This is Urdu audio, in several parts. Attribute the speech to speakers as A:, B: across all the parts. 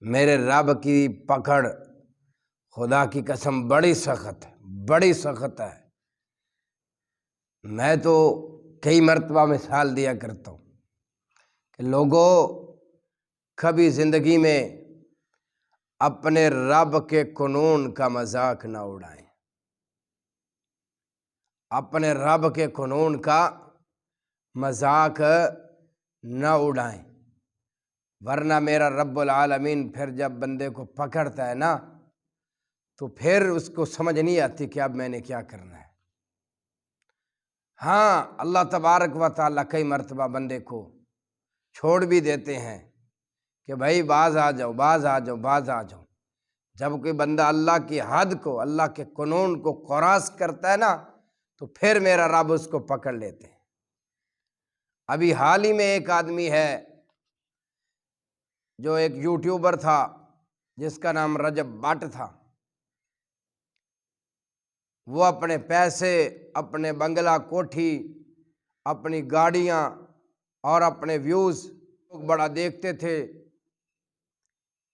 A: میرے رب کی پکڑ خدا کی قسم بڑی سخت ہے، بڑی سخت ہے۔ میں تو کئی مرتبہ مثال دیا کرتا ہوں کہ لوگوں کبھی زندگی میں اپنے رب کے قانون کا مذاق نہ اڑائیں، اپنے رب کے قانون کا مذاق نہ اڑائیں، ورنہ میرا رب العالمین پھر جب بندے کو پکڑتا ہے نا تو پھر اس کو سمجھ نہیں آتی کہ اب میں نے کیا کرنا ہے۔ ہاں، اللہ تبارک و تعالیٰ کئی مرتبہ بندے کو چھوڑ بھی دیتے ہیں کہ بھائی باز آ جاؤ، باز آ جاؤ، باز آ جاؤ۔ جب کوئی بندہ اللہ کی حد کو، اللہ کے قانون کو کراس کرتا ہے نا تو پھر میرا رب اس کو پکڑ لیتے ہیں۔ ابھی حال ہی میں ایک آدمی ہے جو ایک یوٹیوبر تھا جس کا نام رجب بٹ تھا، وہ اپنے پیسے، اپنے بنگلہ کوٹھی، اپنی گاڑیاں اور اپنے ویوز بڑا دیکھتے تھے۔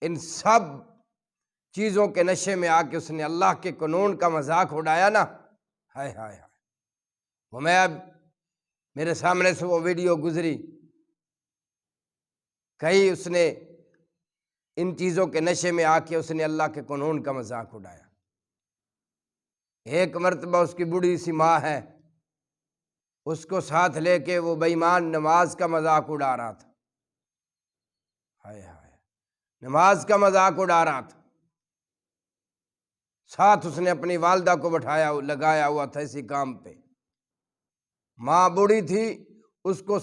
A: ان سب چیزوں کے نشے میں آ کے اس نے اللہ کے قانون کا مذاق اڑایا نا، ہائے ہائے ہائے۔ وہ میں اب میرے سامنے سے وہ ویڈیو گزری، کہیں اس نے ان چیزوں کے نشے میں آ کے اس نے اللہ کے قانون کا مذاق اڑایا۔ ایک مرتبہ اس کی بوڑھی سی ماں ہے، اس کو ساتھ لے کے وہ بے ایمان نماز کا مذاق اڑا رہا تھا، ہائے ہائے، نماز کا مذاق اڑا رہا تھا۔ ساتھ اس نے اپنی والدہ کو بٹھایا، لگایا ہوا تھا اسی کام پہ۔ ماں بوڑھی تھی، اس کو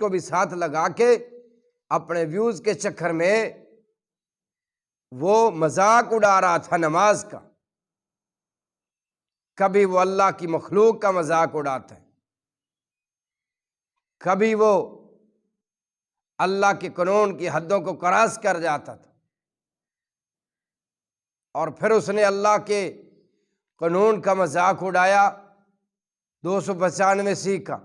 A: بھی ساتھ لگا کے اپنے ویوز کے چکر میں وہ مذاق اڑا رہا تھا نماز کا۔ کبھی وہ اللہ کی مخلوق کا مذاق اڑاتا ہے، کبھی وہ اللہ کے قانون کی حدوں کو کراس کر جاتا تھا، اور پھر اس نے اللہ کے قانون کا مذاق اڑایا 295 کا۔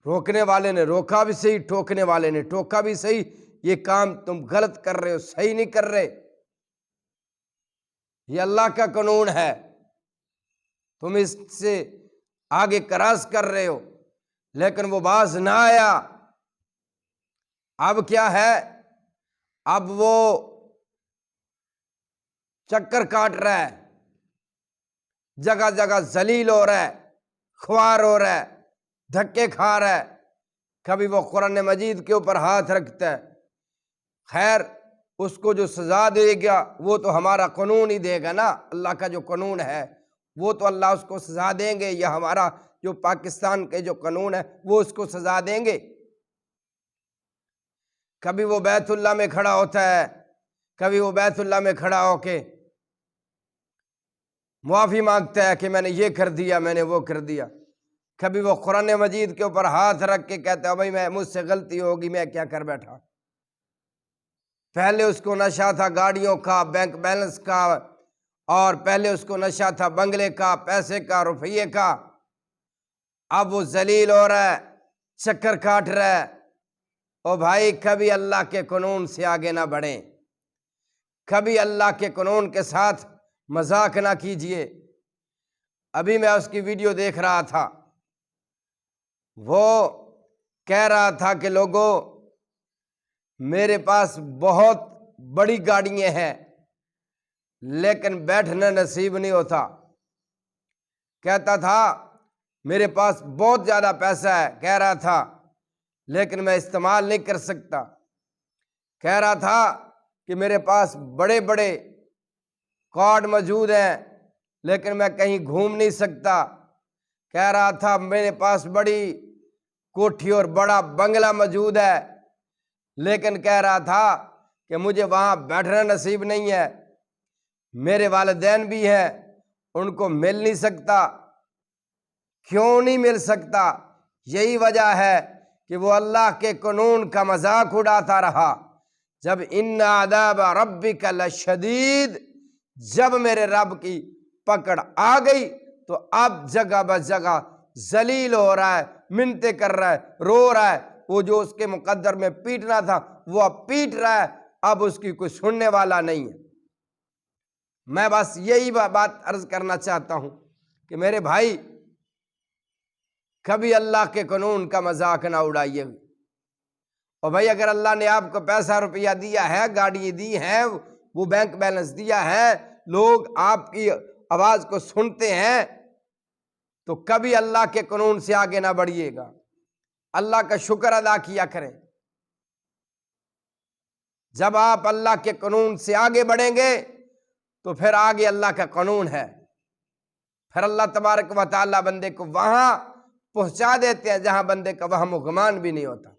A: روکنے والے نے روکا بھی صحیح، ٹوکنے والے نے ٹوکا بھی صحیح، یہ کام تم غلط کر رہے ہو، صحیح نہیں کر رہے، یہ اللہ کا قانون ہے، تم اس سے آگے کراس کر رہے ہو۔ لیکن وہ باز نہ آیا۔ اب کیا ہے؟ اب وہ چکر کاٹ رہا ہے، جگہ جگہ ذلیل ہو رہا ہے، خوار ہو رہا ہے، دھکے کھا رہا ہے۔ کبھی وہ قرآن مجید کے اوپر ہاتھ رکھتا ہے، خیر اس کو جو سزا دے گا وہ تو ہمارا قانون ہی دے گا نا، اللہ کا جو قانون ہے وہ تو اللہ اس کو سزا دیں گے، یا ہمارا جو پاکستان کے جو قانون ہے وہ اس کو سزا دیں گے۔ کبھی وہ بیت اللہ میں کھڑا ہوتا ہے، کبھی وہ بیت اللہ میں کھڑا ہو کے معافی مانگتا ہے کہ میں نے یہ کر دیا، میں نے وہ کر دیا۔ کبھی وہ قرآن مجید کے اوپر ہاتھ رکھ کے کہتا ہے بھائی مجھ سے غلطی ہوگی، میں کیا کر بیٹھا۔ پہلے اس کو نشہ تھا گاڑیوں کا، بینک بیلنس کا، اور پہلے اس کو نشہ تھا بنگلے کا، پیسے کا، روپیے کا۔ اب وہ ذلیل ہو رہا ہے، چکر کاٹ رہا ہے۔ او بھائی کبھی اللہ کے قانون سے آگے نہ بڑھیں، کبھی اللہ کے قانون کے ساتھ مذاق نہ کیجیے۔ ابھی میں اس کی ویڈیو دیکھ رہا تھا، وہ کہہ رہا تھا کہ لوگوں میرے پاس بہت بڑی گاڑیاں ہیں لیکن بیٹھنا نصیب نہیں ہوتا۔ کہتا تھا میرے پاس بہت زیادہ پیسہ ہے، کہہ رہا تھا، لیکن میں استعمال نہیں کر سکتا۔ کہہ رہا تھا کہ میرے پاس بڑے بڑے کارڈ موجود ہیں لیکن میں کہیں گھوم نہیں سکتا۔ کہہ رہا تھا میرے پاس بڑی کوٹھی اور بڑا بنگلہ موجود ہے، لیکن کہہ رہا تھا کہ مجھے وہاں بیٹھنا نصیب نہیں ہے، میرے والدین بھی ہیں، ان کو مل نہیں سکتا۔ کیوں نہیں مل سکتا؟ یہی وجہ ہے کہ وہ اللہ کے قانون کا مذاق اڑاتا رہا۔ جب ان عذاب ربک لشدید، جب میرے رب کی پکڑ آ گئی تو اب جگہ بہ جگہ ذلیل ہو رہا ہے، منتیں کر رہا ہے، رو رہا ہے، وہ جو اس کے مقدر میں پیٹنا تھا وہ اب پیٹ رہا ہے، اب اس کی کوئی سننے والا نہیں ہے۔ میں بس یہی بات عرض کرنا چاہتا ہوں کہ میرے بھائی، کبھی اللہ کے قانون کا مذاق نہ اڑائیے۔ اور بھائی اگر اللہ نے آپ کو پیسہ روپیہ دیا ہے، گاڑی دی ہے، وہ بینک بیلنس دیا ہے، لوگ آپ کی آواز کو سنتے ہیں، تو کبھی اللہ کے قانون سے آگے نہ بڑھیے گا، اللہ کا شکر ادا کیا کریں۔ جب آپ اللہ کے قانون سے آگے بڑھیں گے تو پھر آگے اللہ کا قانون ہے، پھر اللہ تبارک و تعالیٰ بندے کو وہاں پہنچا دیتے ہیں جہاں بندے کا وہم و گمان بھی نہیں ہوتا۔